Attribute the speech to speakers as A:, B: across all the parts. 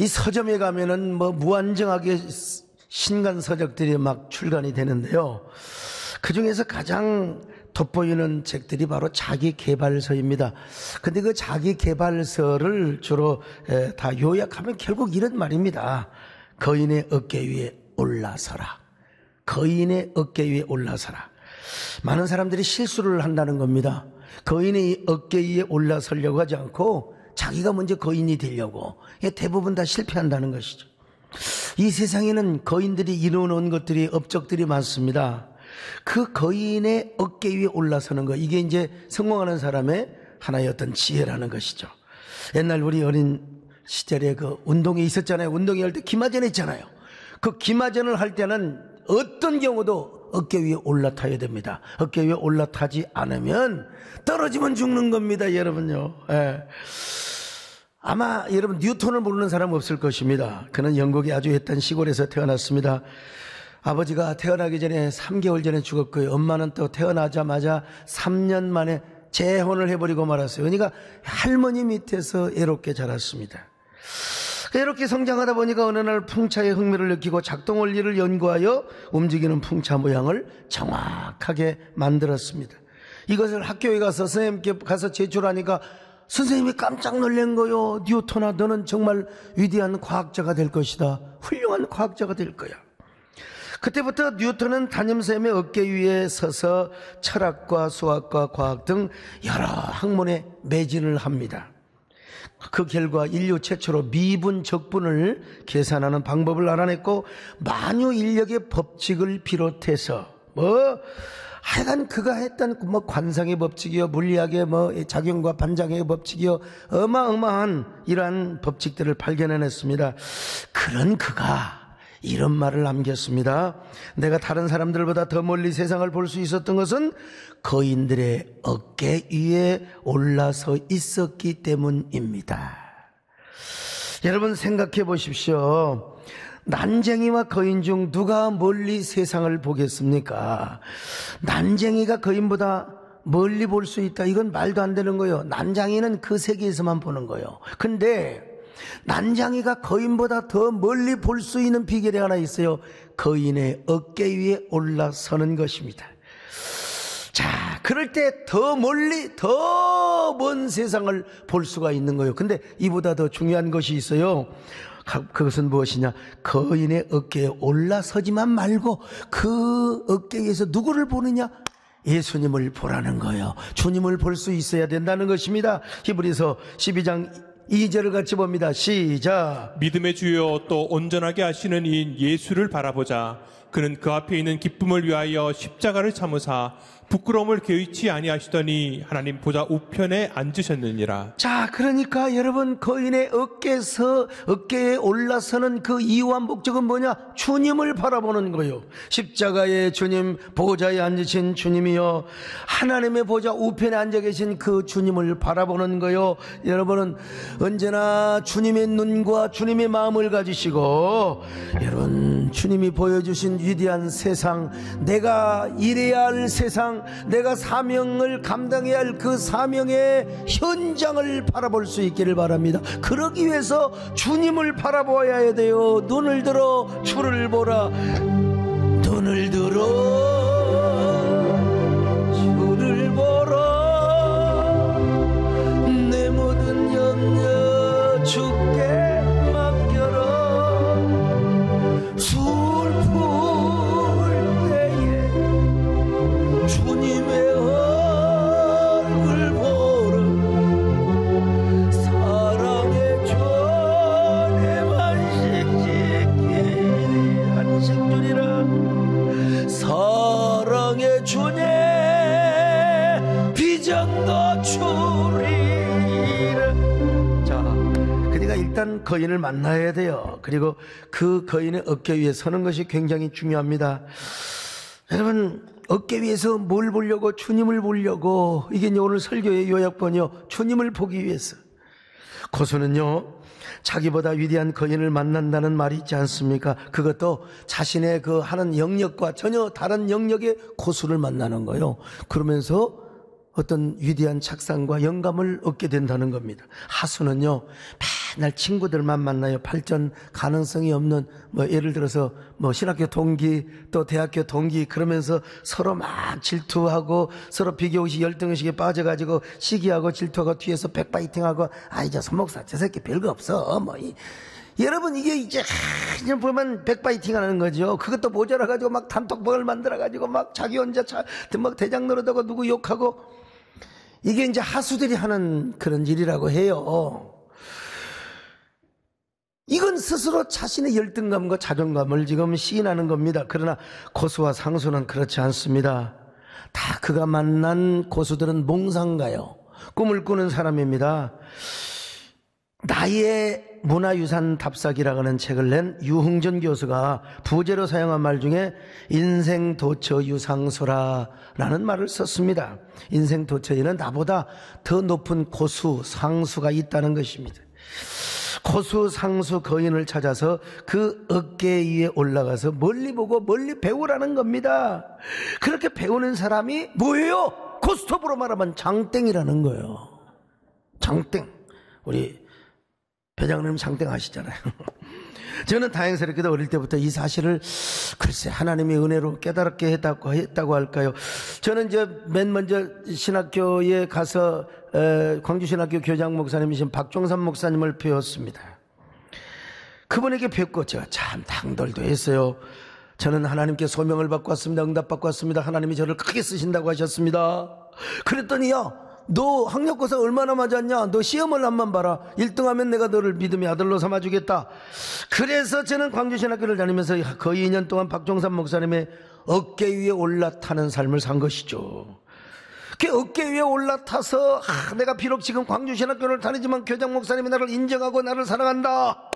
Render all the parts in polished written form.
A: 이 서점에 가면은 뭐 무한정하게 신간 서적들이 막 출간이 되는데요. 그 중에서 가장 돋보이는 책들이 바로 자기계발서입니다. 근데 그 자기계발서를 주로 다 요약하면 결국 이런 말입니다. 거인의 어깨 위에 올라서라. 거인의 어깨 위에 올라서라. 많은 사람들이 실수를 한다는 겁니다. 거인의 어깨 위에 올라서려고 하지 않고 자기가 먼저 거인이 되려고. 대부분 다 실패한다는 것이죠. 이 세상에는 거인들이 이루어놓은 것들이, 업적들이 많습니다. 그 거인의 어깨 위에 올라서는 것, 이게 이제 성공하는 사람의 하나의 어떤 지혜라는 것이죠. 옛날 우리 어린 시절에 그 운동회 있었잖아요. 운동회 할 때 기마전 했잖아요. 그 기마전을 할 때는 어떤 경우도 어깨 위에 올라타야 됩니다. 어깨 위에 올라타지 않으면 떨어지면 죽는 겁니다, 여러분요. 예. 아마 여러분 뉴턴을 모르는 사람 없을 것입니다. 그는 영국의 아주 외딴 시골에서 태어났습니다. 아버지가 태어나기 전에 3개월 전에 죽었고요. 엄마는 또 태어나자마자 3년 만에 재혼을 해버리고 말았어요. 그러니까 할머니 밑에서 애롭게 자랐습니다. 이렇게 성장하다 보니까 어느 날 풍차에 흥미를 느끼고 작동 원리를 연구하여 움직이는 풍차 모양을 정확하게 만들었습니다. 이것을 학교에 가서 선생님께 가서 제출하니까 선생님이 깜짝 놀란 거요. 뉴턴아, 너는 정말 위대한 과학자가 될 것이다. 훌륭한 과학자가 될 거야. 그때부터 뉴턴은 담임선생님의 어깨 위에 서서 철학과 수학과 과학 등 여러 학문에 매진을 합니다. 그 결과 인류 최초로 미분 적분을 계산하는 방법을 알아냈고 만유인력의 법칙을 비롯해서 하여간 그가 했던 관상의 법칙이요, 물리학의 작용과 반작용의 법칙이요, 어마어마한 이러한 법칙들을 발견해냈습니다. 그런 그가 이런 말을 남겼습니다. 내가 다른 사람들보다 더 멀리 세상을 볼 수 있었던 것은 거인들의 어깨 위에 올라서 있었기 때문입니다. 여러분 생각해 보십시오. 난쟁이와 거인 중 누가 멀리 세상을 보겠습니까? 난쟁이가 거인보다 멀리 볼 수 있다, 이건 말도 안 되는 거예요. 난쟁이는 그 세계에서만 보는 거예요. 근데 난쟁이가 거인보다 더 멀리 볼 수 있는 비결이 하나 있어요. 거인의 어깨 위에 올라서는 것입니다. 자, 그럴 때 더 멀리, 더 먼 세상을 볼 수가 있는 거예요. 근데 이보다 더 중요한 것이 있어요. 그것은 무엇이냐? 거인의 어깨에 올라서지만 말고 그 어깨 위에서 누구를 보느냐? 예수님을 보라는 거예요. 주님을 볼 수 있어야 된다는 것입니다. 히브리서 12장 2절을 같이 봅니다. 시작.
B: 믿음의 주요 또 온전하게 하시는 이인 예수를 바라보자. 그는 그 앞에 있는 기쁨을 위하여 십자가를 참으사 부끄러움을 개의치 아니하시더니 하나님 보좌 우편에 앉으셨느니라.
A: 자, 그러니까 여러분, 거인의 어깨에 올라서는 그 이유와 목적은 뭐냐? 주님을 바라보는 거예요. 십자가의 주님, 보좌에 앉으신 주님이요, 하나님의 보좌 우편에 앉아 계신 그 주님을 바라보는 거예요. 여러분은 언제나 주님의 눈과 주님의 마음을 가지시고, 여러분 주님이 보여주신 위대한 세상, 내가 일해야 할 세상, 내가 사명을 감당해야 할 그 사명의 현장을 바라볼 수 있기를 바랍니다. 그러기 위해서 주님을 바라보아야 돼요. 눈을 들어 주를 보라. 눈을 들어 주를 보라. 내 모든 염려 주께 맡겨라. 슬플 때에 주님의 얼굴 보라. 사랑의 전에만 안식주리라. 사랑의 주님 비전도 주리라. 자, 그러니까 일단 거인을 만나야 돼요. 그리고 그 거인의 어깨 위에 서는 것이 굉장히 중요합니다. 여러분, 어깨 위에서 뭘 보려고? 주님을 보려고. 이게 이제 오늘 설교의 요약본이요, 주님을 보기 위해서. 고수는요, 자기보다 위대한 거인을 만난다는 말이 있지 않습니까? 그것도 자신의 그 하는 영역과 전혀 다른 영역의 고수를 만나는 거예요. 그러면서 어떤 위대한 착상과 영감을 얻게 된다는 겁니다. 하수는요, 맨날 친구들만 만나요. 발전 가능성이 없는, 예를 들어서, 신학교 동기, 또 대학교 동기, 그러면서 서로 막 질투하고, 서로 비교의식, 열등의식에 빠져가지고, 시기하고 질투하고, 뒤에서 백바이팅하고, 이제 손목사, 저 새끼 별거 없어. 여러분, 이게 이제, 그냥 보면 백바이팅 하는 거죠. 그것도 모자라가지고 막 단톡방을 만들어가지고 막 자기 혼자 막 대장 노릇하고 누구 욕하고, 이게 이제 하수들이 하는 그런 일이라고 해요. 이건 스스로 자신의 열등감과 자존감을 지금 시인하는 겁니다. 그러나 고수와 상수는 그렇지 않습니다. 다 그가 만난 고수들은 몽상가요. 꿈을 꾸는 사람입니다. 나의 문화유산 답사기라고 하는 책을 낸 유흥전 교수가 부제로 사용한 말 중에 인생도처 유상수라라는 말을 썼습니다. 인생도처에는 나보다 더 높은 고수, 상수가 있다는 것입니다. 고수, 상수, 거인을 찾아서 그 어깨 위에 올라가서 멀리 보고 멀리 배우라는 겁니다. 그렇게 배우는 사람이 뭐예요? 고스톱으로 말하면 장땡이라는 거예요. 장땡. 우리 배장님 장땡 아시잖아요. 저는 다행스럽게도 어릴 때부터 이 사실을 글쎄 하나님의 은혜로 깨달게 했다고 할까요? 저는 이제 맨 먼저 신학교에 가서 광주신학교 교장 목사님이신 박종삼 목사님을 배웠습니다. 그분에게 뵙고 제가 참 당돌도 했어요. 저는 하나님께 소명을 받고 왔습니다. 응답받고 왔습니다. 하나님이 저를 크게 쓰신다고 하셨습니다. 그랬더니요, 너 학력고사 얼마나 맞았냐? 너 시험을 한번 봐라. 1등하면 내가 너를 믿음의 아들로 삼아주겠다. 그래서 저는 광주신학교를 다니면서 거의 2년 동안 박종삼 목사님의 어깨 위에 올라타는 삶을 산 것이죠. 그 어깨 위에 올라타서 내가 비록 지금 광주신학교를 다니지만 교장 목사님이 나를 인정하고 나를 사랑한다.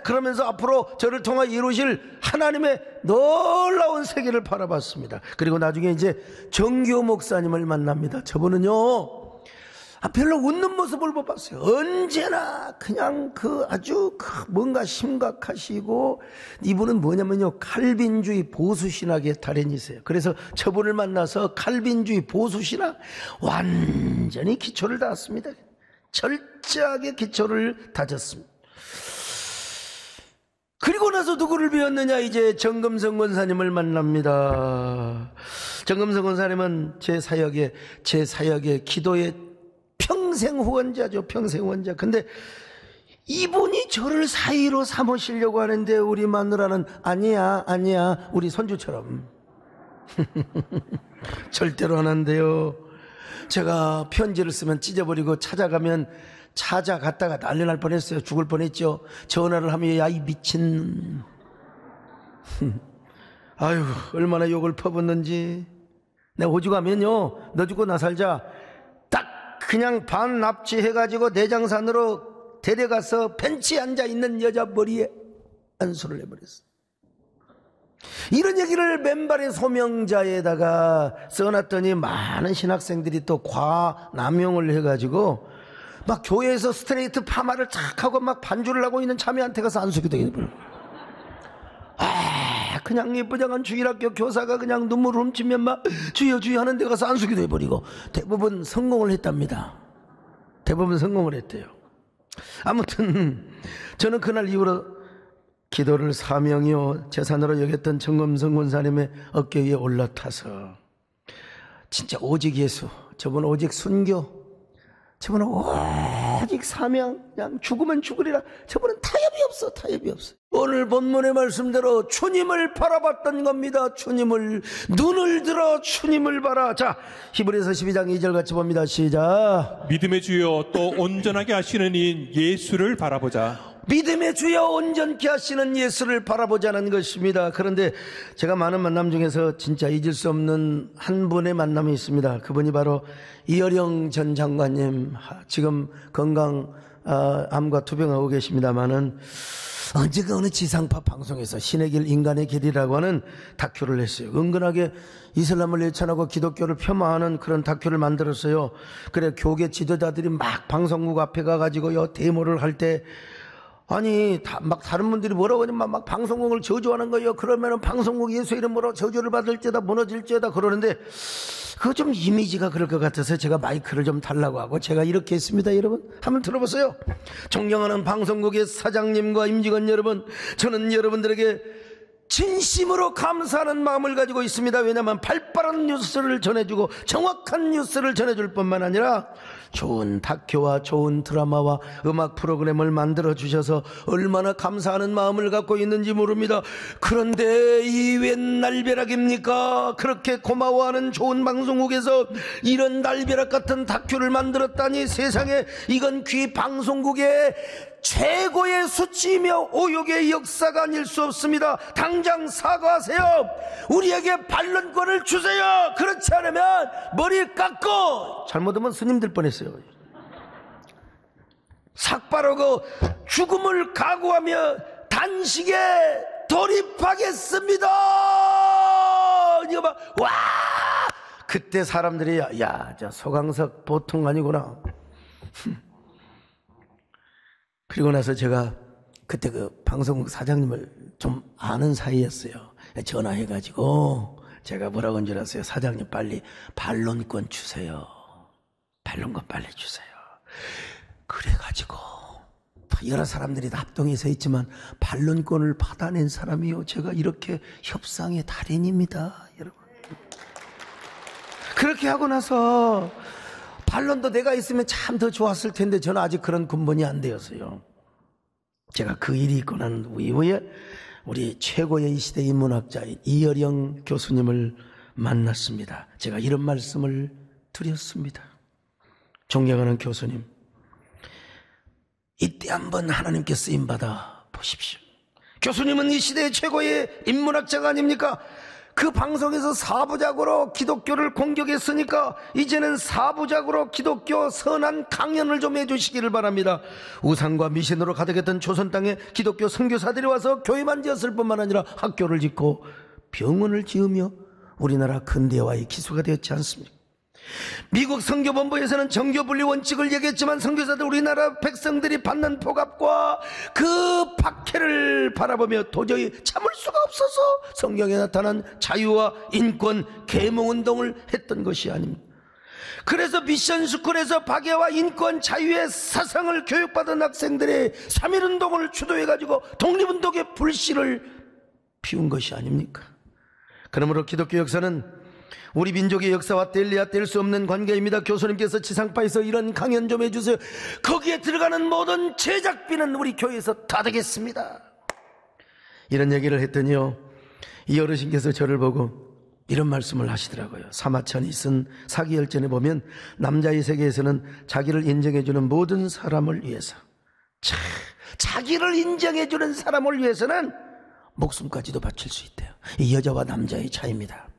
A: 그러면서 앞으로 저를 통해 이루실 하나님의 놀라운 세계를 바라봤습니다. 그리고 나중에 이제 정교 목사님을 만납니다. 저분은요, 별로 웃는 모습을 못 봤어요. 언제나 그냥 아주 뭔가 심각하시고, 이분은 뭐냐면요, 칼빈주의 보수신학의 달인이세요. 그래서 저분을 만나서 칼빈주의 보수신학 완전히 기초를 닿았습니다. 철저하게 기초를 다졌습니다. 그리고 나서 누구를 배웠느냐? 이제 정금성 권사님을 만납니다. 정금성 권사님은 제 사역의 기도의 평생 후원자죠. 평생 후원자. 근데 이분이 저를 사위로 삼으시려고 하는데 우리 마누라는 아니야 우리 손주처럼 절대로 안 한대요. 제가 편지를 쓰면 찢어버리고 찾아갔다가 난리 날 뻔했어요. 죽을 뻔했죠. 전화를 하면 야 이 미친 아유 얼마나 욕을 퍼붓는지. 내가 오죽하면요, 너 죽고 나 살자 딱 그냥 반 납치해가지고 내장산으로 데려가서 벤치에 앉아있는 여자 머리에 안수를 해버렸어. 이런 얘기를 맨발의 소명자에다가 써놨더니 많은 신학생들이 또 과남용을 해가지고 막 교회에서 스트레이트 파마를 탁 하고 막 반주를 하고 있는 자매한테 가서 안수기도 해버려. 그냥 예쁘장한 주일학교 교사가 그냥 눈물을 훔치면 막 주여 하는 데 가서 안수기도 해버리고. 대부분 성공을 했답니다. 대부분 성공을 했대요. 아무튼 저는 그날 이후로 기도를 사명이요 재산으로 여겼던 정금성 권사님의 어깨 위에 올라타서 진짜 오직 예수, 저분은 오직 순교, 저분은 오직 사명, 그냥 죽으면 죽으리라. 저분은 타협이 없어. 오늘 본문의 말씀대로 주님을 바라봤던 겁니다. 주님을, 눈을 들어 주님을 봐라. 자, 히브리서 12장 2절 같이 봅니다. 시작.
B: 믿음의 주여 또 온전하게 하시는 이인 예수를 바라보자.
A: 믿음의 주여 온전케 하시는 예수를 바라보자는 것입니다. 그런데 제가 많은 만남 중에서 진짜 잊을 수 없는 한 분의 만남이 있습니다. 그분이 바로 이어령 전 장관님. 지금 암과 투병하고 계십니다마는 언제가 어느 지상파 방송에서 신의 길 인간의 길이라고 하는 다큐를 했어요. 은근하게 이슬람을 예찬하고 기독교를 폄하하는 그런 다큐를 만들었어요. 그래 교계 지도자들이 막 방송국 앞에 가가지고요 데모를 할 때 아니 막 다른 분들이 뭐라고 하냐면 막 방송국을 저주하는 거예요. 그러면은 방송국 예수 이름으로 저주를 받을지어다 무너질지어다 그러는데 그거 좀 이미지가 그럴 것 같아서 제가 마이크를 좀 달라고 하고 제가 이렇게 했습니다. 여러분 한번 들어보세요. 존경하는 방송국의 사장님과 임직원 여러분, 저는 여러분들에게 진심으로 감사하는 마음을 가지고 있습니다. 왜냐하면 발빠른 뉴스를 전해주고 정확한 뉴스를 전해줄 뿐만 아니라 좋은 다큐와 좋은 드라마와 음악 프로그램을 만들어 주셔서 얼마나 감사하는 마음을 갖고 있는지 모릅니다. 그런데 이 웬 날벼락입니까? 그렇게 고마워하는 좋은 방송국에서 이런 날벼락 같은 다큐를 만들었다니, 세상에 이건 귀 방송국의 최고의 수치이며 오욕의 역사가 아닐 수 없습니다. 당장 사과하세요. 우리에게 반론권을 주세요. 그렇지 않으면 머리 깎고, 잘못하면 스님 될 뻔했어요. 삭바르고 죽음을 각오하며 단식에 돌입하겠습니다. 이거 봐. 와! 그때 사람들이 야, 저 소강석 보통 아니구나. 그리고 나서 제가 그때 그 방송국 사장님을 좀 아는 사이였어요. 전화해가지고 제가 뭐라고 한 줄 아세요? 사장님 빨리 반론권 주세요. 반론권 빨리 주세요. 그래가지고 여러 사람들이 다 합동해서 있지만 반론권을 받아낸 사람이요, 제가 이렇게 협상의 달인입니다, 여러분. 그렇게 하고 나서 반론도 내가 있으면 참 더 좋았을 텐데 저는 아직 그런 군번이 안 되었어요. 제가 그 일이 있고 난 이후에 우리 최고의 이 시대 인문학자인 이어령 교수님을 만났습니다. 제가 이런 말씀을 드렸습니다. 존경하는 교수님, 이때 한번 하나님께 쓰임받아 보십시오. 교수님은 이 시대의 최고의 인문학자가 아닙니까? 그 방송에서 사부작으로 기독교를 공격했으니까 이제는 사부작으로 기독교 선한 강연을 좀 해주시기를 바랍니다. 우상과 미신으로 가득했던 조선 땅에 기독교 선교사들이 와서 교회만 지었을 뿐만 아니라 학교를 짓고 병원을 지으며 우리나라 근대화의 기수가 되었지 않습니까? 미국 선교본부에서는 정교분리 원칙을 얘기했지만 선교사들, 우리나라 백성들이 받는 폭압과 그 박해를 바라보며 도저히 참을 수가 없어서 성경에 나타난 자유와 인권 계몽운동을 했던 것이 아닙니다. 그래서 미션스쿨에서 박애와 인권 자유의 사상을 교육받은 학생들의 3.1운동을 주도해가지고 독립운동의 불씨를 피운 것이 아닙니까? 그러므로 기독교 역사는 우리 민족의 역사와 뗄래야 뗄 수 없는 관계입니다. 교수님께서 지상파에서 이런 강연 좀 해주세요. 거기에 들어가는 모든 제작비는 우리 교회에서 다 되겠습니다. 이런 얘기를 했더니요, 이 어르신께서 저를 보고 이런 말씀을 하시더라고요. 사마천이 쓴 사기열전에 보면 남자의 세계에서는 자기를 인정해주는 모든 사람을 위해서, 자기를 인정해주는 사람을 위해서는 목숨까지도 바칠 수 있대요. 이 여자와 남자의 차이입니다.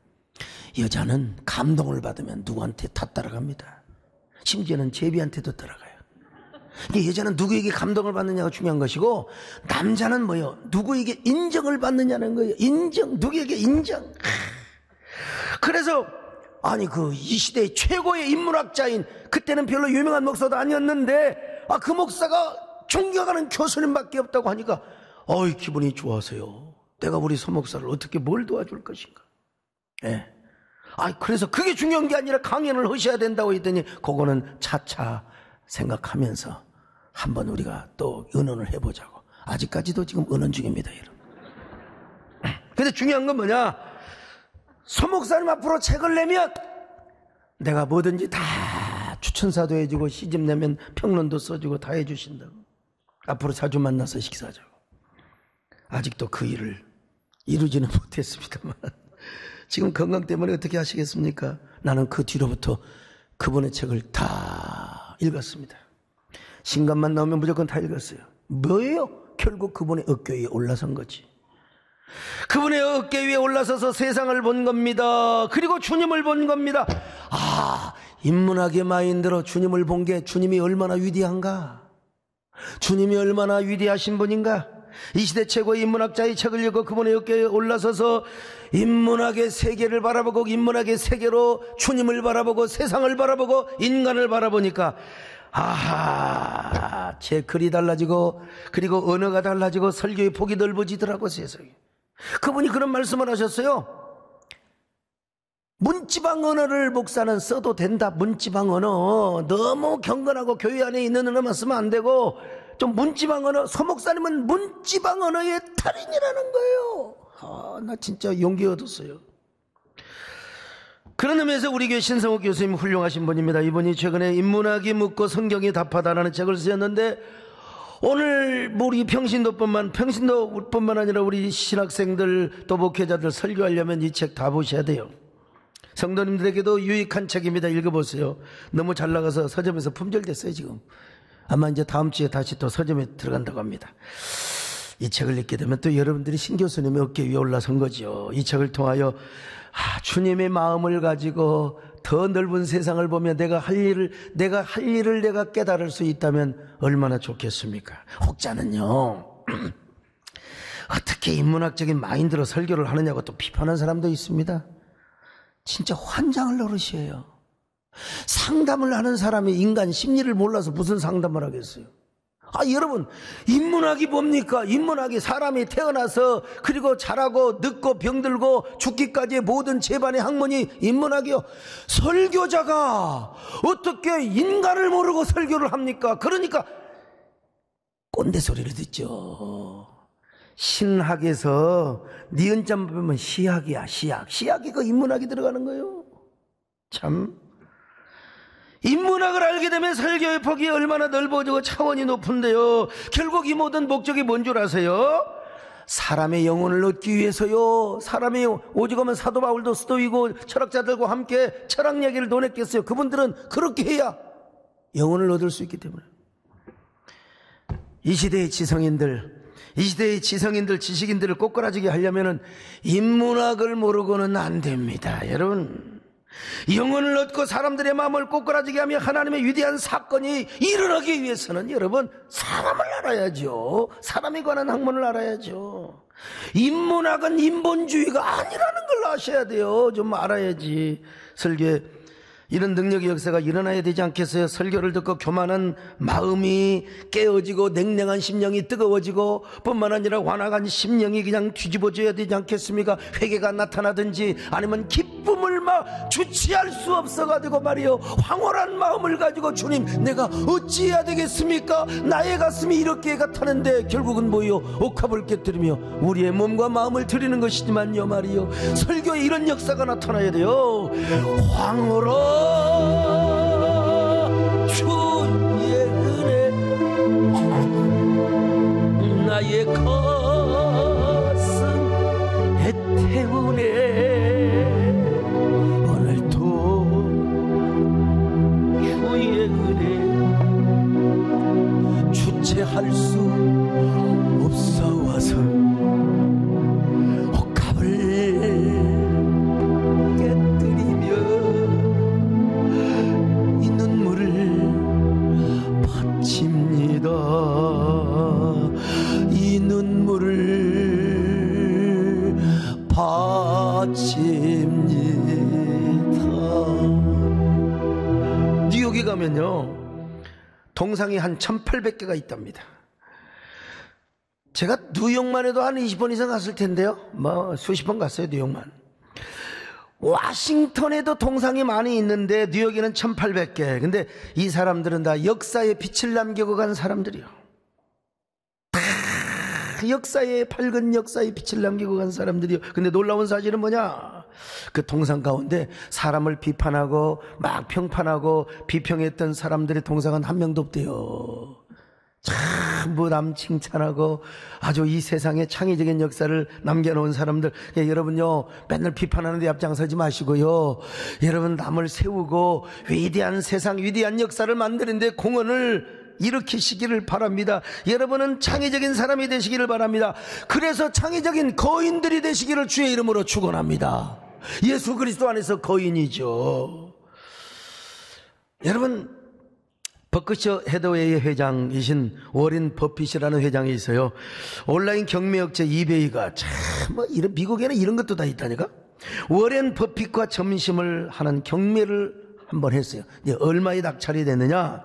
A: 여자는 감동을 받으면 누구한테 다 따라갑니다. 심지어는 제비한테도 따라가요. 여자는 누구에게 감동을 받느냐가 중요한 것이고, 남자는 뭐요? 누구에게 인정을 받느냐는 거예요. 인정, 누구에게 인정. 그래서 아니 이 시대의 최고의 인문학자인, 그때는 별로 유명한 목사도 아니었는데 그 목사가 존경하는 교수님밖에 없다고 하니까 기분이 좋아서요. 내가 우리 서 목사를 어떻게 뭘 도와줄 것인가. 예. 그래서 그게 중요한 게 아니라 강연을 하셔야 된다고 했더니 그거는 차차 생각하면서 한번 우리가 또 의논을 해보자고. 아직까지도 지금 의논 중입니다, 여러분. 근데 중요한 건 뭐냐? 서 목사님 앞으로 책을 내면 내가 뭐든지 다 추천사도 해주고 시집 내면 평론도 써주고 다 해주신다고. 앞으로 자주 만나서 식사하자고. 아직도 그 일을 이루지는 못했습니다만 지금 건강 때문에 어떻게 하시겠습니까? 나는 그 뒤로부터 그분의 책을 다 읽었습니다. 신간만 나오면 무조건 다 읽었어요. 뭐예요? 결국 그분의 어깨 위에 올라선 거지. 그분의 어깨 위에 올라서서 세상을 본 겁니다. 그리고 주님을 본 겁니다. 인문학의 마인드로 주님을 본 게 주님이 얼마나 위대한가, 주님이 얼마나 위대하신 분인가. 이 시대 최고의 인문학자의 책을 읽고 그분의 어깨에 올라서서 인문학의 세계를 바라보고 인문학의 세계로 주님을 바라보고 세상을 바라보고 인간을 바라보니까 아하, 제 글이 달라지고 그리고 언어가 달라지고 설교의 폭이 넓어지더라고 세상에. 그분이 그런 말씀을 하셨어요. 문지방 언어를 목사는 써도 된다. 문지방 언어 너무 경건하고 교회 안에 있는 언어만 쓰면 안 되고 좀 문지방 언어, 소목사님은 문지방 언어의 달인이라는 거예요. 나 진짜 용기 얻었어요. 그런 의미에서 우리 교회 신성욱 교수님 훌륭하신 분입니다. 이분이 최근에 인문학이 묻고 성경이 답하다라는 책을 쓰셨는데 오늘 우리 평신도뿐만 아니라 우리 신학생들 또 목회자들 설교하려면 이 책 다 보셔야 돼요. 성도님들에게도 유익한 책입니다. 읽어보세요. 너무 잘 나가서 서점에서 품절됐어요 지금. 아마 이제 다음 주에 다시 또 서점에 들어간다고 합니다. 이 책을 읽게 되면 또 여러분들이 신 교수님의 어깨 위에 올라선 거죠. 이 책을 통하여 주님의 마음을 가지고 더 넓은 세상을 보며 내가 할 일을 내가 깨달을 수 있다면 얼마나 좋겠습니까? 혹자는요 어떻게 인문학적인 마인드로 설교를 하느냐고 또 비판하는 사람도 있습니다. 진짜 환장을 노릇이에요. 상담을 하는 사람이 인간 심리를 몰라서 무슨 상담을 하겠어요? 여러분, 인문학이 뭡니까? 인문학이 사람이 태어나서 그리고 자라고 늙고 병들고 죽기까지의 모든 재반의 학문이 인문학이요. 설교자가 어떻게 인간을 모르고 설교를 합니까? 그러니까 꼰대 소리를 듣죠. 신학에서 니은자 보면 시학이야. 시학이 그 인문학이 들어가는 거예요. 참, 인문학을 알게 되면 설교의 폭이 얼마나 넓어지고 차원이 높은데요. 결국 이 모든 목적이 뭔 줄 아세요? 사람의 영혼을 얻기 위해서요. 사람이 오직하면 사도 바울도 스토이고 철학자들과 함께 철학 얘기를 논했겠어요. 그분들은 그렇게 해야 영혼을 얻을 수 있기 때문에. 이 시대의 지성인들, 지식인들을 꼬꾸라지게 하려면 인문학을 모르고는 안 됩니다. 여러분, 영혼을 얻고 사람들의 마음을 꼬꾸라지게 하며 하나님의 위대한 사건이 일어나기 위해서는 여러분 사람을 알아야죠. 사람에 관한 학문을 알아야죠. 인문학은 인본주의가 아니라는 걸 아셔야 돼요. 좀 알아야지 설교에 이런 능력의 역사가 일어나야 되지 않겠어요? 설교를 듣고 교만한 마음이 깨어지고 냉랭한 심령이 뜨거워지고 뿐만 아니라 완악한 심령이 그냥 뒤집어져야 되지 않겠습니까? 회개가 나타나든지 아니면 기쁨을 막 주체할 수 없어가지고 말이요, 황홀한 마음을 가지고 주님 내가 어찌해야 되겠습니까? 나의 가슴이 이렇게 타는데 결국은 뭐요? 옥합을 깨뜨리며 우리의 몸과 마음을 드리는 것이지만요 말이요, 설교에 이런 역사가 나타나야 돼요. 황홀한 주의 은혜 나의 가슴 애태우네. 오늘도 주의 은혜 주체할 수 없어와서 이 눈물을 바칩니다. 뉴욕에 가면요 동상이 한 1800개가 있답니다. 제가 뉴욕만 해도 한 20번 이상 갔을 텐데요, 뭐 수십 번 갔어요. 뉴욕만. 워싱턴에도 동상이 많이 있는데 뉴욕에는 1800개. 근데 이 사람들은 다 역사의 빛을 남기고 간 사람들이요. 다 역사의 밝은 역사의 빛을 남기고 간 사람들이요. 근데 놀라운 사실은 뭐냐? 그 동상 가운데 사람을 비판하고 막 평판하고 비평했던 사람들의 동상은 한 명도 없대요. 전부 남 칭찬하고 아주 이 세상에 창의적인 역사를 남겨놓은 사람들. 여러분요 맨날 비판하는 데 앞장서지 마시고요, 여러분 남을 세우고 위대한 세상 위대한 역사를 만드는데 공헌을 일으키시기를 바랍니다. 여러분은 창의적인 사람이 되시기를 바랍니다. 그래서 창의적인 거인들이 되시기를 주의 이름으로 축원합니다. 예수 그리스도 안에서 거인이죠. 여러분, 버크셔 해더웨이 회장이신 워렌 버핏이라는 회장이 있어요. 온라인 경매업체 이베이가 이런 미국에는 이런 것도 다 있다니까. 워렌 버핏과 점심을 하는 경매를 한번 했어요. 이제 얼마에 낙찰이 됐느냐?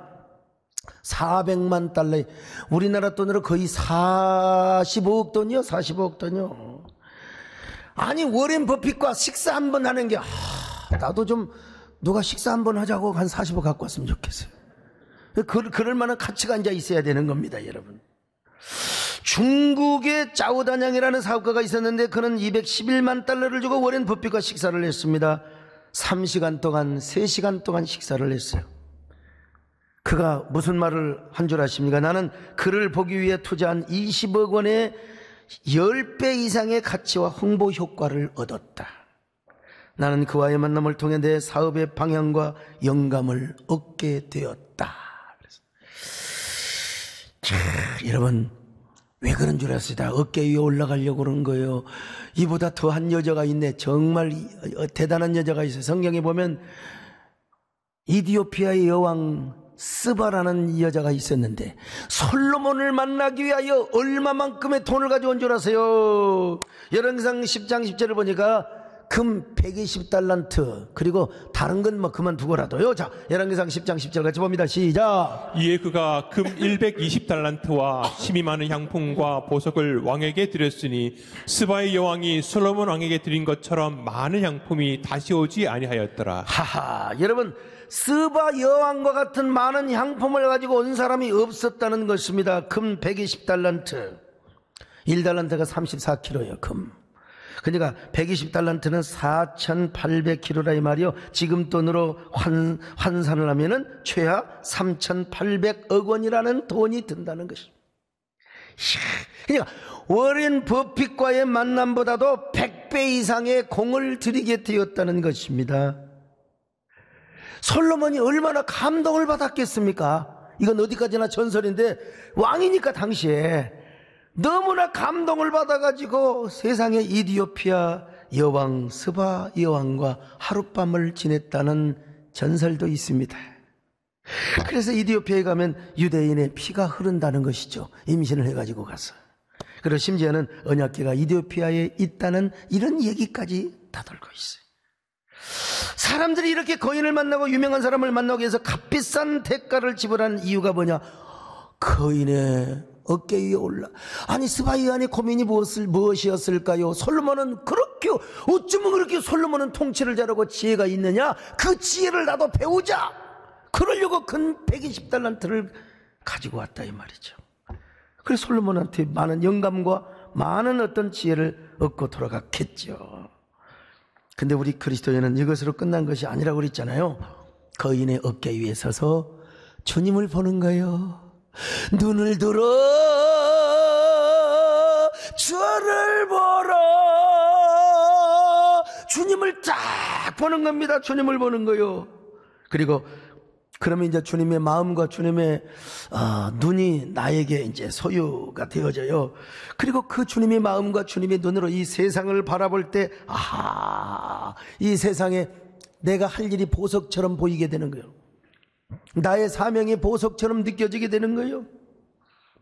A: 400만 달러. 우리나라 돈으로 거의 45억 돈이요. 45억 돈이요. 아니 워렌 버핏과 식사 한번 하는 게 나도 좀 누가 식사 한번 하자고 한 40억 갖고 왔으면 좋겠어요. 그럴 만한 가치가 이제 있어야 되는 겁니다, 여러분. 중국의 짜오다냥이라는 사업가가 있었는데 그는 211만 달러를 주고 워렌 버핏과 식사를 했습니다. 3시간 동안 3시간 동안 식사를 했어요. 그가 무슨 말을 한 줄 아십니까? 나는 그를 보기 위해 투자한 20억 원의 10배 이상의 가치와 홍보 효과를 얻었다. 나는 그와의 만남을 통해 내 사업의 방향과 영감을 얻게 되었다. 여러분, 왜 그런 줄 아세요? 어깨 위에 올라가려고 그런 거예요. 이보다 더한 여자가 있네. 정말 대단한 여자가 있어요. 성경에 보면 이디오피아의 여왕 스바라는 여자가 있었는데 솔로몬을 만나기 위하여 얼마만큼의 돈을 가져온 줄 아세요? 열왕기상 10장 10절을 보니까 금 120달란트, 그리고 다른 건 뭐 그만두고라도요. 자, 열왕기상 10장 10절 같이 봅니다. 시작.
B: 이에 그가 금 120달란트와 심이 많은 향품과 보석을 왕에게 드렸으니 스바의 여왕이 솔로몬 왕에게 드린 것처럼 많은 향품이 다시 오지 아니하였더라.
A: 하하, 여러분, 스바 여왕과 같은 많은 향품을 가지고 온 사람이 없었다는 것입니다. 금 120달란트, 1달란트가 34kg예요. 금. 그러니까 120달란트는 4,800kg라 이 말이요. 지금 돈으로 환산을 하면은 최하 3,800억 원이라는 돈이 든다는 것입니다. 그러니까 워렌 버핏과의 만남보다도 100배 이상의 공을 들이게 되었다는 것입니다. 솔로몬이 얼마나 감동을 받았겠습니까? 이건 어디까지나 전설인데 왕이니까 당시에 너무나 감동을 받아가지고 세상의 이디오피아 여왕 스바 여왕과 하룻밤을 지냈다는 전설도 있습니다. 그래서 이디오피아에 가면 유대인의 피가 흐른다는 것이죠. 임신을 해가지고 가서. 그리고 심지어는 언약궤가 이디오피아에 있다는 이런 얘기까지 다 돌고 있어요. 사람들이 이렇게 거인을 만나고 유명한 사람을 만나기 위해서 값비싼 대가를 지불한 이유가 뭐냐? 거인의 어깨 위에 올라. 아니 스바이안의 고민이 무엇이었을까요? 솔로몬은 그렇게, 어쩌면 그렇게 솔로몬은 통치를 잘하고 지혜가 있느냐? 그 지혜를 나도 배우자. 그러려고 근 120달란트를 가지고 왔다 이 말이죠. 그래서 솔로몬한테 많은 영감과 많은 어떤 지혜를 얻고 돌아갔겠죠. 근데 우리 그리스도인은 이것으로 끝난 것이 아니라고 그랬잖아요. 거인의 어깨 위에 서서 주님을 보는 거예요. 눈을 들어 주를 보러, 주님을 딱 보는 겁니다. 주님을 보는 거요. 그리고 그러면 이제 주님의 마음과 주님의 눈이 나에게 이제 소유가 되어져요. 그리고 그 주님의 마음과 주님의 눈으로 이 세상을 바라볼 때, 이 세상에 내가 할 일이 보석처럼 보이게 되는 거예요. 나의 사명이 보석처럼 느껴지게 되는 거예요.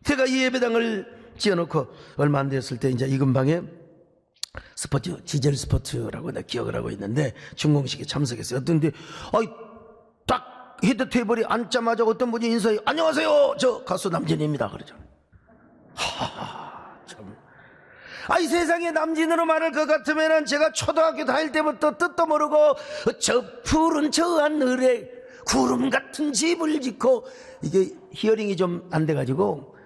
A: 제가 이 예배당을 지어놓고 얼마 안 됐을 때 이제 이 근방에 스포츠, 지젤 스포츠라고 내가 기억을 하고 있는데 준공식에 참석했어요. 어떤데, 딱 헤드 테이블에 앉자마자 어떤 분이 인사해요. 안녕하세요. 저 가수 남진입니다. 그러죠. 참. 이 세상에 남진으로 말할 것 같으면 제가 초등학교 다닐 때부터 뜻도 모르고 저 푸른 저 하늘에 구름 같은 집을 짓고, 이게 히어링이 좀 안 돼가지고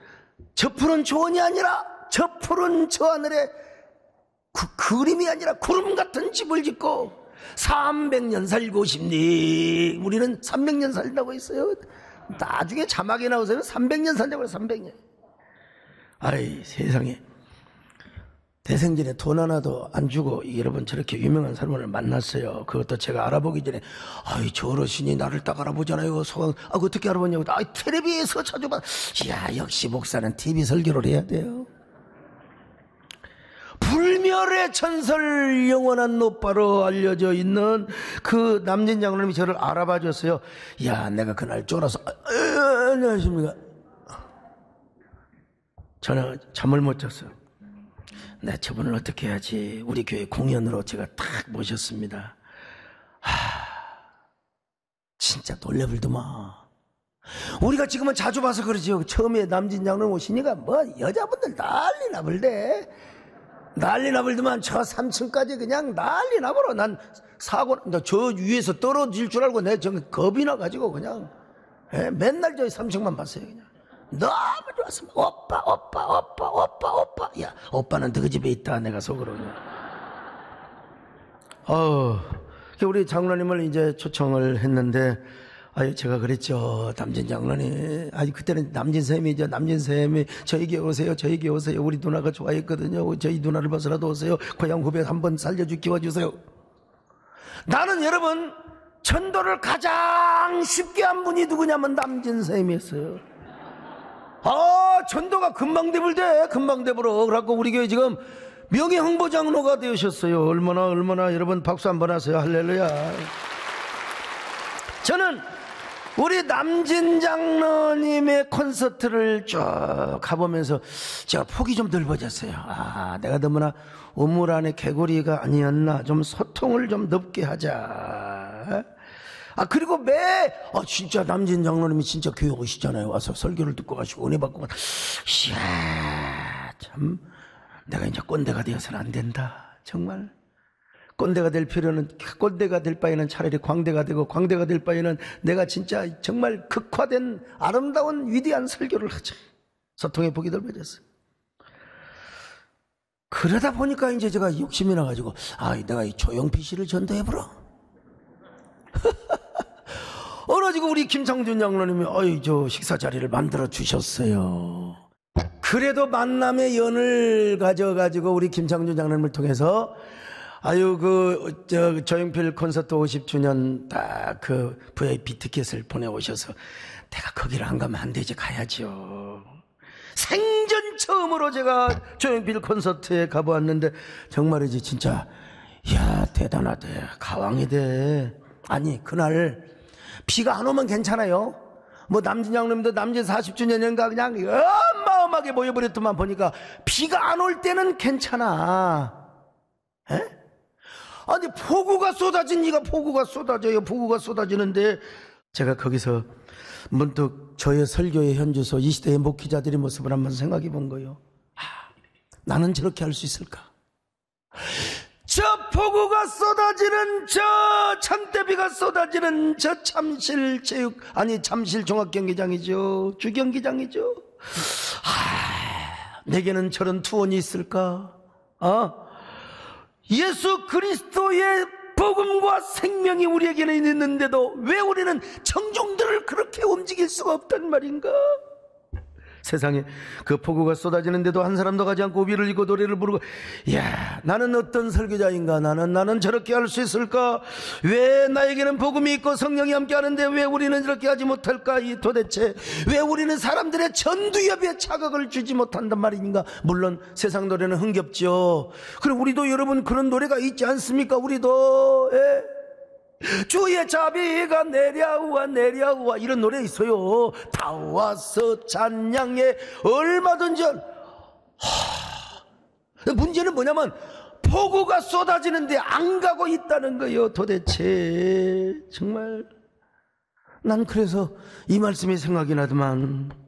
A: 저 푸른 조언이 아니라 저 푸른 저 하늘에 그림이 아니라 구름 같은 집을 짓고 300년 살고 싶니? 우리는 300년 살다고 했어요. 나중에 자막에 나오세요. 300년 산다고 해요. 300년. 아이 세상에, 대생전에 돈 하나도 안 주고 여러분 저렇게 유명한 사람을 만났어요. 그것도 제가 알아보기 전에 저 어르신이 나를 딱 알아보잖아요. 어떻게 알아보냐고. 텔레비에서 자주 봐. 이야, 역시 목사는 TV 설교를 해야 돼요. 불멸의 전설 영원한 노빠로 알려져 있는 그 남진 장로님이 저를 알아봐 줬어요. 야, 내가 그날 쫄아서 안녕하십니까. 저는 잠을 못 잤어요. 네, 저분을 어떻게 해야지. 우리 교회 공연으로 제가 딱 모셨습니다. 진짜 놀래불더만. 우리가 지금은 자주 봐서 그러죠. 처음에 남진 장로님 오시니까 뭐 여자분들 난리 나불대. 난리 나불더만 저 3층까지 그냥 난리 나버려. 난 사고, 저 위에서 떨어질 줄 알고 내 정 겁이 나가지고 그냥 맨날 저희 3층만 봤어요. 그냥 너무 좋았어. 오빠. 야, 오빠는 너희 집에 있다. 내가 속으로 그냥. 우리 장로님을 이제 초청을 했는데, 제가 그랬죠. 남진 장로님. 그때는 남진 쌤이죠. 남진 쌤이 저에게 오세요. 우리 누나가 좋아했거든요. 저희 누나를 봐서라도 오세요. 고향 후배 한번 살려주 키워주세요. 나는 여러분, 전도를 가장 쉽게 한 분이 누구냐면 남진 쌤이었어요. 전도가 금방 되불대. 그래갖고 우리 교회 지금 명예 홍보장로가 되셨어요. 얼마나 여러분 박수 한번 하세요. 할렐루야. 저는 우리 남진 장로님의 콘서트를 쭉 가보면서 제가 폭이 좀 넓어졌어요. 내가 너무나 우물 안에 개구리가 아니었나. 좀 소통을 좀 넓게 하자. 그리고 진짜 남진 장로님이 진짜 교회 오시잖아요. 와서 설교를 듣고 가시고 은혜 받고. 이야, 참 내가 이제 꼰대가 되어서는 안 된다. 정말 꼰대가 될 바에는 차라리 광대가 되고, 광대가 될 바에는 내가 진짜 정말 극화된 아름다운 위대한 설교를 하자. 소통의 폭이 넓어졌어요. 그러다 보니까 이제 제가 욕심이 나가지고 내가 이 조용필 씨를 전도해보라. 어러지고 우리 김창준 장로님이 저 식사 자리를 만들어 주셨어요. 그래도 만남의 연을 가져가지고 우리 김창준 장로님을 통해서 조용필 콘서트 50주년 딱 그 VIP 티켓을 보내오셔서 내가 거기를 안 가면 안 되지, 가야죠. 생전 처음으로 제가 조용필 콘서트에 가보았는데 정말이지 진짜 대단하대. 가왕이 돼. 그날 비가 안 오면 괜찮아요. 뭐 남진 장로님도 남진 40주년인가 그냥 어마어마하게 모여버렸더만 보니까 비가 안 올 때는 괜찮아. 폭우가 쏟아지는데 제가 거기서 문득 저의 설교의 현주소 이 시대의 목회자들의 모습을 한번 생각해 본 거예요. 나는 저렇게 할 수 있을까? 저 폭우가 쏟아지는, 저 장대비가 쏟아지는 저 잠실 종합경기장이죠. 주경기장이죠. 내게는 저런 투혼이 있을까? 예수 그리스도의 복음과 생명이 우리에게는 있는데도 왜 우리는 청중들을 그렇게 움직일 수가 없단 말인가? 세상에 그 폭우가 쏟아지는데도 한 사람도 가지 않고 우비를 입고 노래를 부르고, 나는 어떤 설교자인가? 나는 저렇게 할 수 있을까? 왜 나에게는 복음이 있고 성령이 함께 하는데 왜 우리는 이렇게 하지 못할까? 도대체 왜 우리는 사람들의 전두엽에 자극을 주지 못한단 말인가? 물론 세상 노래는 흥겹죠. 그럼 우리도 여러분 그런 노래가 있지 않습니까? 우리도 주의 자비가 내려와 이런 노래 있어요. 다 와서 찬양해 얼마든지. 문제는 뭐냐면 폭우가 쏟아지는데 안 가고 있다는 거예요. 도대체 정말 난 그래서 이 말씀이 생각이 나더만.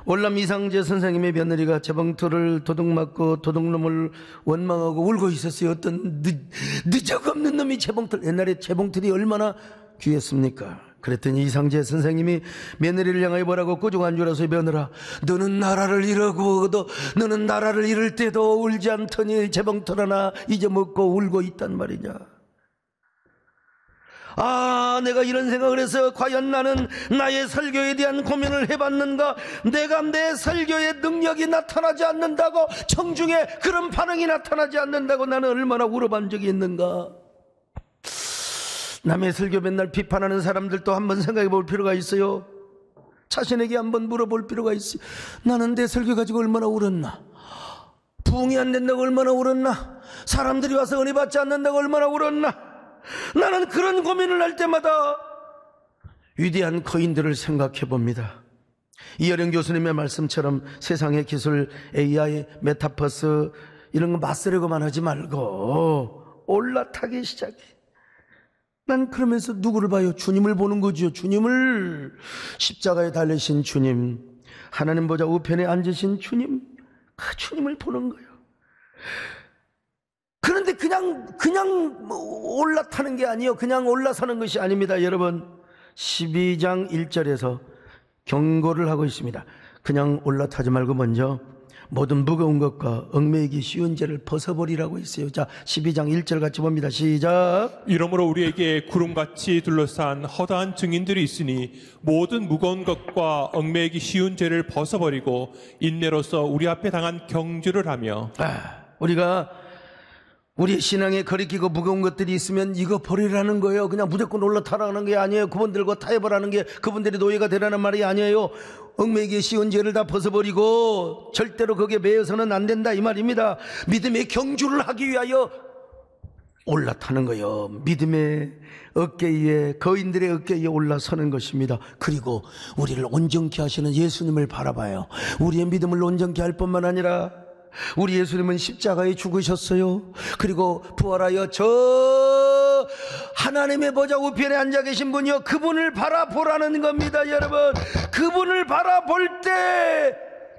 A: 월남 이상재 선생님의 며느리가 재봉틀을 도둑맞고 도둑놈을 원망하고 울고 있었어요. 어떤 느적없는 놈이 옛날에 재봉틀이 얼마나 귀했습니까? 그랬더니 이상재 선생님이 며느리를 향하여 뭐라고 꾸중한 줄 아세요? 며느라, 너는 나라를 잃어도 너는 나라를 잃을 때도 울지 않더니 재봉틀 하나 잊어먹고 울고 있단 말이냐. 내가 이런 생각을 해서 과연 나는 나의 설교에 대한 고민을 해봤는가? 내가 내 설교의 능력이 나타나지 않는다고, 청중에 그런 반응이 나타나지 않는다고 나는 얼마나 울어본 적이 있는가? 남의 설교 맨날 비판하는 사람들도 한번 생각해 볼 필요가 있어요. 자신에게 한번 물어볼 필요가 있어요. 나는 내 설교 가지고 얼마나 울었나? 부흥이 안 된다고 얼마나 울었나? 사람들이 와서 은혜 받지 않는다고 얼마나 울었나? 나는 그런 고민을 할 때마다 위대한 거인들을 생각해 봅니다. 이어령 교수님의 말씀처럼 세상의 기술, AI, 메타버스 이런 거 맞서려고만 하지 말고 올라타기 시작해. 난 그러면서 누구를 봐요? 주님을 보는 거죠. 주님을, 십자가에 달리신 주님, 하나님 보좌 우편에 앉으신 주님, 그 주님을 보는 거예요. 그런데 그냥 올라타는 게 아니에요. 그냥 올라서는 것이 아닙니다. 여러분, 12장 1절에서 경고를 하고 있습니다. 그냥 올라타지 말고 먼저 모든 무거운 것과 얽매이기 쉬운 죄를 벗어버리라고 했어요. 자, 12장 1절 같이 봅니다. 시작.
B: 이러므로 우리에게 구름같이 둘러싼 허다한 증인들이 있으니 모든 무거운 것과 얽매이기 쉬운 죄를 벗어버리고 인내로서 우리 앞에 당한 경주를 하며.
A: 우리가 우리 신앙에 거리끼고 무거운 것들이 있으면 이거 버리라는 거예요. 그냥 무조건 올라타라는 게 아니에요. 그분들과 타협하라는 게 그분들이 노예가 되라는 말이 아니에요. 얽매이기 쉬운 죄를 다 벗어버리고 절대로 거기에 매여서는 안 된다 이 말입니다. 믿음의 경주를 하기 위하여 올라타는 거예요. 믿음의 어깨 위에, 거인들의 어깨 위에 올라서는 것입니다. 그리고 우리를 온전케 하시는 예수님을 바라봐요. 우리의 믿음을 온전케 할 뿐만 아니라 우리 예수님은 십자가에 죽으셨어요. 그리고 부활하여 저 하나님의 보좌 우편에 앉아 계신 분이요, 그분을 바라보라는 겁니다. 여러분, 그분을 바라볼 때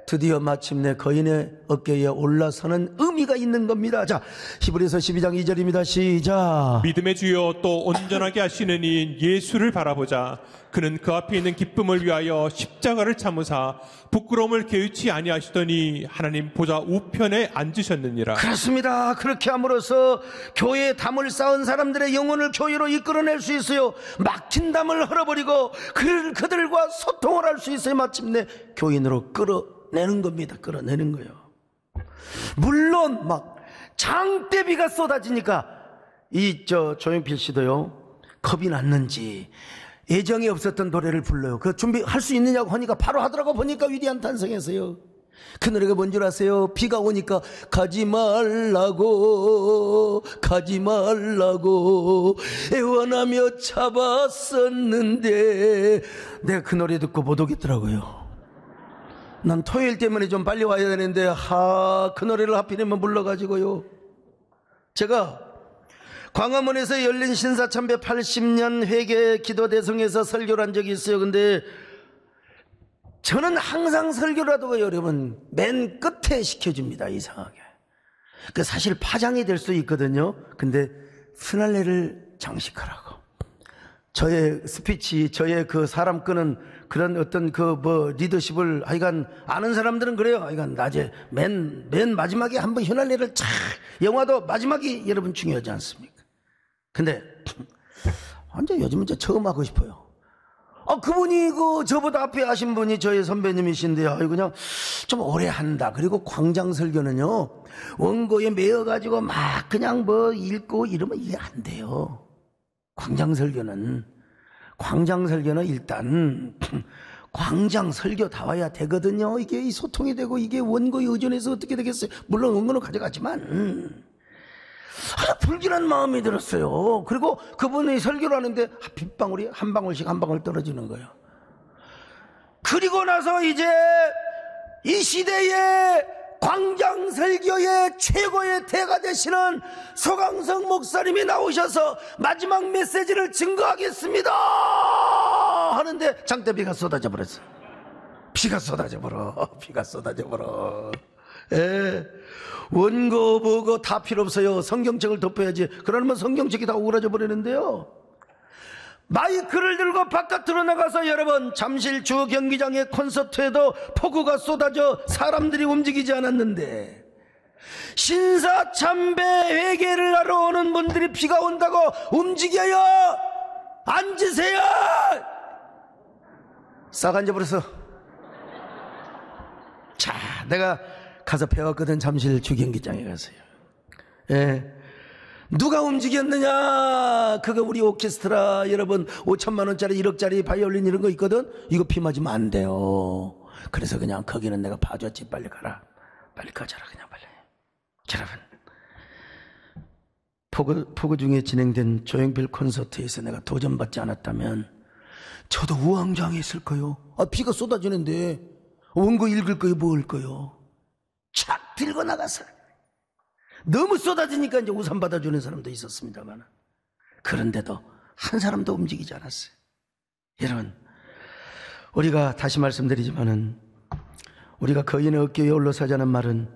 A: 드디어 마침내 거인의 어깨에 올라서는 의미가 있는 겁니다. 자, 히브리서 12장 2절입니다. 시작.
B: 믿음의 주여 또 온전하게 하시는 이인 예수를 바라보자. 그는 그 앞에 있는 기쁨을 위하여 십자가를 참으사 부끄러움을 개의치 아니하시더니 하나님 보좌 우편에 앉으셨느니라.
A: 그렇습니다. 그렇게 함으로써 교회에 담을 쌓은 사람들의 영혼을 교회로 이끌어낼 수 있어요. 막힌 담을 헐어버리고 그들과 소통을 할 수 있어요. 마침내 교인으로 끌어내는 겁니다. 끌어내는 거예요. 물론 막 장대비가 쏟아지니까 조용필 씨도요, 겁이 났는지 애정이 없었던 노래를 불러요. 그 준비할 수 있느냐고 하니까 바로 하더라고. 보니까 위대한 탄성에서요. 그 노래가 뭔 줄 아세요? 비가 오니까 가지 말라고 애원하며 잡았었는데, 내가 그 노래 듣고 못 오겠더라고요. 난 토요일 때문에 좀 빨리 와야 되는데 그 노래를 하필이면 불러가지고요. 제가 광화문에서 열린 신사참배 80년 회개 기도 대성에서 설교를 한 적이 있어요. 근데 저는 항상 설교를 하다가 여러분 맨 끝에 시켜줍니다. 이상하게. 그 사실 파장이 될 수 있거든요. 근데 피날레를 장식하라고. 저의 스피치, 저의 그 사람 끄는 그런 어떤 리더십을 하여간 아는 사람들은 그래요. 하여간 낮에 맨 마지막에 한번 피날레를 착, 영화도 마지막이 여러분 중요하지 않습니까? 근데 완전 요즘은 처음 하고 싶어요. 그분이 저보다 앞에 하신 분이 저의 선배님이신데요. 그냥 좀 오래 한다. 그리고 광장 설교는요, 원고에 매여가지고 막 그냥 읽고 이러면 이게 안 돼요. 광장 설교는 일단 광장 설교 다 와야 되거든요. 이게 이 소통이 되고 이게 원고에 의존해서 어떻게 되겠어요? 물론 원고는 가져갔지만 불길한 마음이 들었어요. 그리고 그분이 설교를 하는데 빗방울이 한 방울씩 한 방울 떨어지는 거예요. 그리고 나서 이제 이 시대의 광장 설교의 최고의 대가 되시는 소강성 목사님이 나오셔서 마지막 메시지를 증거하겠습니다 하는데 장대비가 쏟아져 버렸어요. 비가 쏟아져 버려. 원고 보고 다 필요 없어요. 성경책을 덮어야지. 그러면 성경책이 다 오그라져 버리는데요. 마이크를 들고 바깥으로 나가서 여러분, 잠실 주 경기장의 콘서트에도 폭우가 쏟아져 사람들이 움직이지 않았는데, 신사참배 회개를 하러 오는 분들이 비가 온다고 움직여요. 앉으세요. 싹 앉아버렸어. 자, 내가 가서 배웠거든. 잠실 주경기장에 가서요. 누가 움직였느냐? 그거 우리 오케스트라 여러분 5천만 원짜리 1억짜리 바이올린 이런 거 있거든. 이거 비 맞으면 안 돼요. 그래서 그냥 거기는 내가 봐줬지. 빨리 가라. 빨리 가져라. 그냥 빨리. 여러분, 폭우 중에 진행된 조용필 콘서트에서 내가 도전받지 않았다면 저도 우왕좌왕했을 거요. 비가 쏟아지는데 원고 읽을 거요, 뭐 할 거요. 착 들고 나가서 너무 쏟아지니까 이제 우산 받아주는 사람도 있었습니다만, 그런데도 한 사람도 움직이지 않았어요. 여러분, 우리가 다시 말씀드리지만은 우리가 거인의 어깨에 올라서자는 말은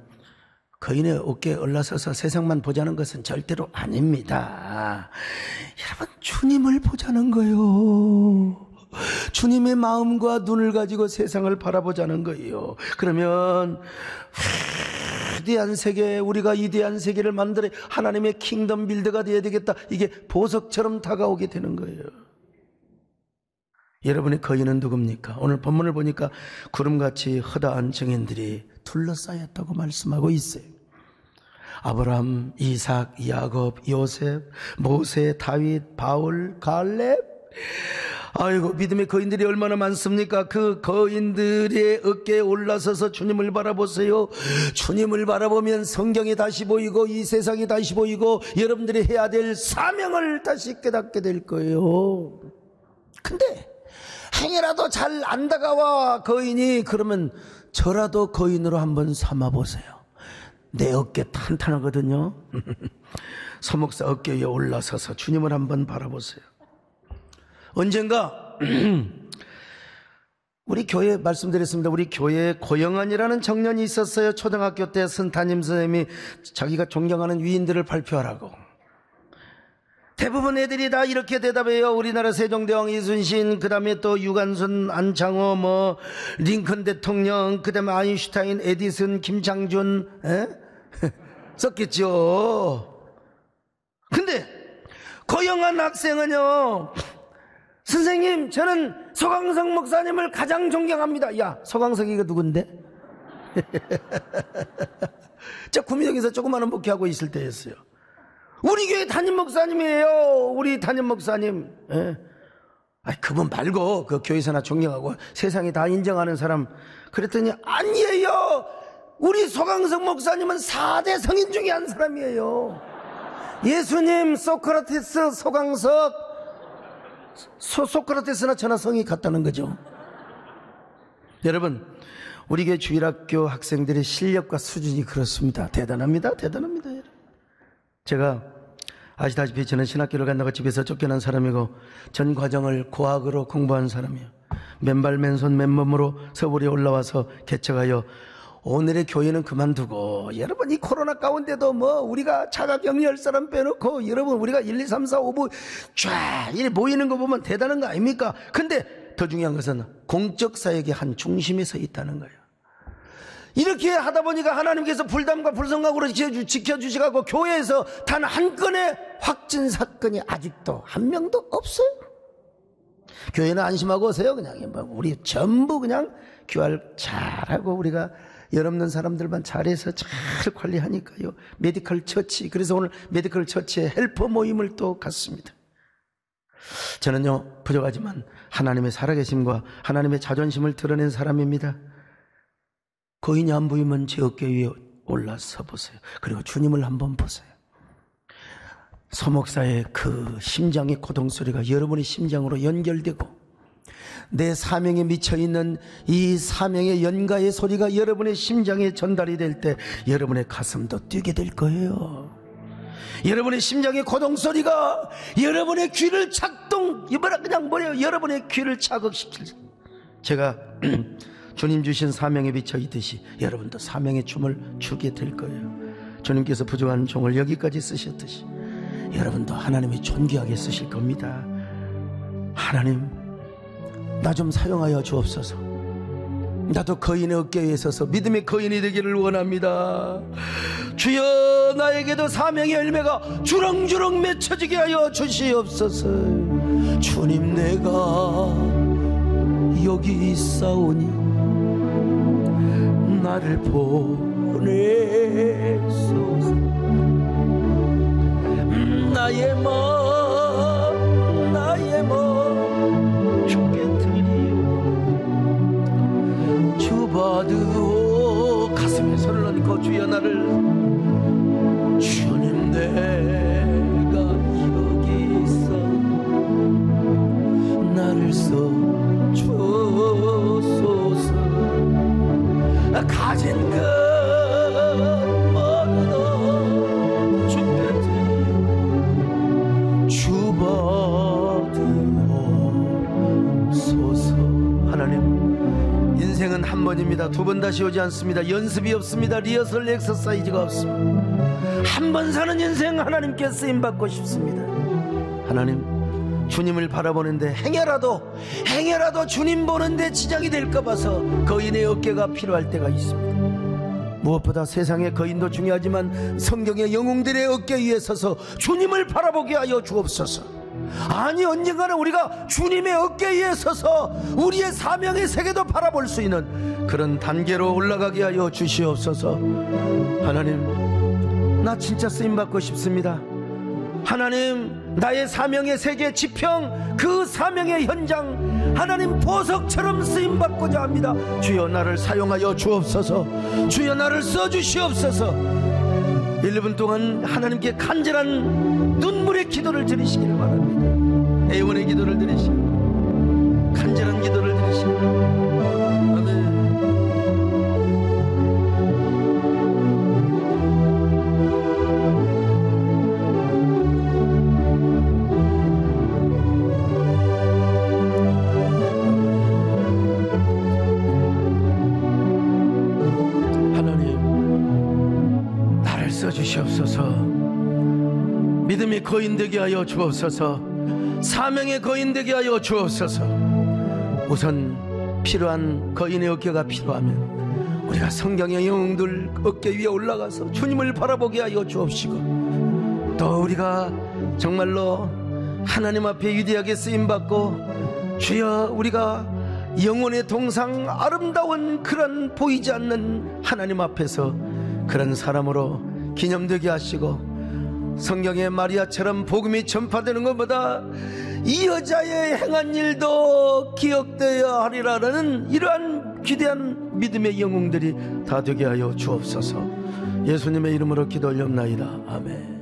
A: 거인의 어깨에 올라서서 세상만 보자는 것은 절대로 아닙니다. 여러분, 주님을 보자는 거예요. 주님의 마음과 눈을 가지고 세상을 바라보자는 거예요. 그러면 위대한 세계, 우리가 위대한 세계를 만들어 하나님의 킹덤 빌드가 되어야 되겠다. 이게 보석처럼 다가오게 되는 거예요. 여러분의 거인은 누굽니까? 오늘 본문을 보니까 구름같이 허다한 증인들이 둘러싸였다고 말씀하고 있어요. 아브라함, 이삭, 야곱, 요셉, 모세, 다윗, 바울, 갈렙. 아이고, 믿음의 거인들이 얼마나 많습니까? 그 거인들의 어깨에 올라서서 주님을 바라보세요. 주님을 바라보면 성경이 다시 보이고 이 세상이 다시 보이고 여러분들이 해야 될 사명을 다시 깨닫게 될 거예요. 근데 행여라도 잘 안 다가와 거인이, 그러면 저라도 거인으로 한번 삼아보세요. 내 어깨 탄탄하거든요. 서목사 어깨 위에 올라서서 주님을 한번 바라보세요. 언젠가 우리 교회 말씀드렸습니다. 우리 교회에 고영환이라는 청년이 있었어요. 초등학교 때 선타님 선생님이 자기가 존경하는 위인들을 발표하라고. 대부분 애들이 다 이렇게 대답해요. 우리나라 세종대왕 이순신, 그 다음에 또 유관순, 안창호, 뭐 링컨 대통령, 그 다음에 아인슈타인, 에디슨, 김창준, 썼겠죠. 근데 고영한 학생은요, 선생님, 저는 서광석 목사님을 가장 존경합니다. 야, 서광석이가 누군데? 저 구미역에서 조그마한 목회하고 있을 때였어요. 우리 교회 담임 목사님이에요. 우리 담임 목사님. 그분 말고 그 교회에서나 존경하고 세상이 다 인정하는 사람. 그랬더니 아니에요. 우리 서광석 목사님은 4대 성인 중에 한 사람이에요. 예수님, 소크라테스, 서광석. 소크라테스나 저나 성이 같다는 거죠. 여러분, 우리 교회 주일학교 학생들의 실력과 수준이 그렇습니다. 대단합니다. 대단합니다. 여러분. 제가 아시다시피 저는 신학교를 간다고 집에서 쫓겨난 사람이고 전 과정을 고학으로 공부한 사람이에요. 맨발 맨손 맨몸으로 서울에 올라와서 개척하여 오늘의 교회는 그만두고, 여러분 이 코로나 가운데도 뭐 우리가 자가격리 할 사람 빼놓고 여러분 우리가 1, 2, 3, 4, 5부 쫙 이렇게 모이는 거 보면 대단한 거 아닙니까? 근데 더 중요한 것은 공적 사역의 한 중심에 서 있다는 거예요. 이렇게 하다 보니까 하나님께서 불담과 불성각으로 지켜주시고 교회에서 단 한 건의 확진 사건이 아직도 한 명도 없어요. 교회는 안심하고 오세요. 그냥 우리 전부 그냥 QR 잘하고 우리가 열 없는 사람들만 잘해서 잘 관리하니까요. 메디컬 처치. 그래서 오늘 메디컬 처치에 헬퍼 모임을 또 갔습니다. 저는요, 부족하지만 하나님의 살아계심과 하나님의 자존심을 드러낸 사람입니다. 거인이 안 보이면 제 어깨 위에 올라서 보세요. 그리고 주님을 한번 보세요. 서목사의 그 심장의 고통소리가 여러분의 심장으로 연결되고 내 사명에 미쳐있는 이 사명의 연가의 소리가 여러분의 심장에 전달이 될 때 여러분의 가슴도 뛰게 될 거예요. 여러분의 심장의 고통소리가 여러분의 귀를 여러분의 귀를 자극시킬. 제가 주님 주신 사명에 미쳐 있듯이 여러분도 사명의 춤을 추게 될 거예요. 주님께서 부족한 종을 여기까지 쓰셨듯이 여러분도 하나님이 존귀하게 쓰실 겁니다. 하나님, 나 좀 사용하여 주옵소서. 나도 거인의 어깨에 서서 믿음의 거인이 되기를 원합니다. 주여, 나에게도 사명의 열매가 주렁주렁 맺혀지게 하여 주시옵소서. 주님, 내가 여기 있사오니 나를 보내소서. 나의 마음 주께 드리오. 주받으오. 가슴에 손을 얹고 주여 나를. 주님, 내가 여기 있어 나를 써주소서. 가진 것 모두 주께 드리오. 번입니다. 두 번 다시 오지 않습니다. 연습이 없습니다. 리허설 엑서사이즈가 없습니다. 한 번 사는 인생 하나님께 쓰임받고 싶습니다. 하나님, 주님을 바라보는데 행여라도 주님 보는데 지장이 될까 봐서 거인의 어깨가 필요할 때가 있습니다. 무엇보다 세상의 거인도 중요하지만 성경의 영웅들의 어깨 위에 서서 주님을 바라보게 하여 주옵소서. 아니, 언젠가는 우리가 주님의 어깨 위에 서서 우리의 사명의 세계도 바라볼 수 있는 그런 단계로 올라가게 하여 주시옵소서. 하나님, 나 진짜 쓰임받고 싶습니다. 하나님, 나의 사명의 세계 지평, 그 사명의 현장, 하나님 보석처럼 쓰임받고자 합니다. 주여, 나를 사용하여 주옵소서. 주여, 나를 써주시옵소서. 1분 동안 하나님께 간절한 눈물의 기도를 드리시기를 바랍니다. 애원의 기도를 드리시기를 바랍니다. 간절한 기도를 드리시기를 바랍니다. 아멘. 주시옵소서. 믿음의 거인 되게 하여 주옵소서. 사명의 거인 되게 하여 주옵소서. 우선 필요한 거인의 어깨가 필요하면 우리가 성경의 영웅들 어깨 위에 올라가서 주님을 바라보게 하여 주옵시고, 또 우리가 정말로 하나님 앞에 위대하게 쓰임받고 주여, 우리가 영혼의 동상 아름다운 그런 보이지 않는 하나님 앞에서 그런 사람으로 기념되게 하시고, 성경의 마리아처럼 복음이 전파되는 것보다 이 여자의 행한 일도 기억되어야 하리라는 이러한 귀대한 믿음의 영웅들이 다 되게 하여 주옵소서. 예수님의 이름으로 기도 올렸나이다. 아멘.